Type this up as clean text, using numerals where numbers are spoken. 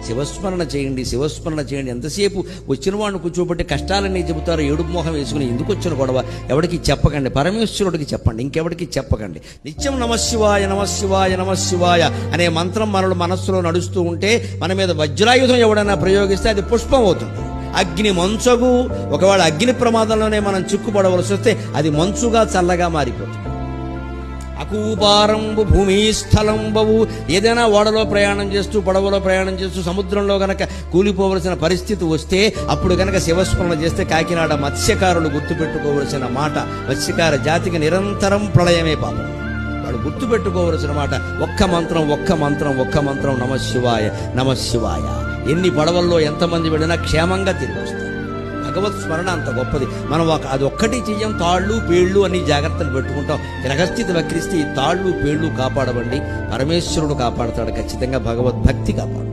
శివస్మరణ చేయండి, శివస్మరణ చేయండి. ఎంతసేపు వచ్చిన వాడిని కూర్చోబెట్టి కష్టాలన్నీ చెబుతారు, ఏడుపు మొహం వేసుకుని ఎందుకు వచ్చిన గొడవ ఎవరికి చెప్పకండి, పరమేశ్వరుడికి చెప్పండి, ఇంకెవరికి చెప్పకండి. నిత్యం నమశివాయ నమశివాయ నమశివాయ అనే మంత్రం మనస్సులో నడుస్తూ ఉంటే మన మీద వజ్రాయుధం ఎవడైనా ప్రయోగిస్తే అది పుష్పం అవుతుంది. అగ్ని మంచగు, ఒకవేళ అగ్ని ప్రమాదంలోనే మనం చిక్కుపడవలసి వస్తే అది మంచుగా చల్లగా మారిపోతుంది. అకూపారంబు భూమి స్థలంబవు, ఏదైనా ఓడలో ప్రయాణం చేస్తూ పడవలో ప్రయాణం చేస్తూ సముద్రంలో గనక కూలిపోవలసిన పరిస్థితి వస్తే అప్పుడు గనక శివస్మరణ చేస్తే కాకినాడ మత్స్యకారులు గుర్తుపెట్టుకోవలసిన మాట, మత్స్యకార జాతికి నిరంతరం ప్రళయమే పాపం. వాళ్ళు గుర్తుపెట్టుకోవలసిన మాట ఒక్క మంత్రం, ఒక్క మంత్రం, ఒక్క మంత్రం, నమశివాయ నమశివాయ. ఎన్ని పడవల్లో ఎంతమంది వెళ్ళినా క్షేమంగా తిరిగి వస్తారు. భగవత్ స్మరణ అంత గొప్పది. మనం అది ఒక్కటి చెయ్యం, తాళ్ళు పేళ్ళు అన్ని జాగ్రత్తలు పెట్టుకుంటాం. గ్రహస్థితి వక్రిస్తే ఈ తాళ్ళు పేళ్ళు కాపాడవండి, పరమేశ్వరుడు కాపాడతాడు. ఖచ్చితంగా భగవద్భక్తి కాపాడు.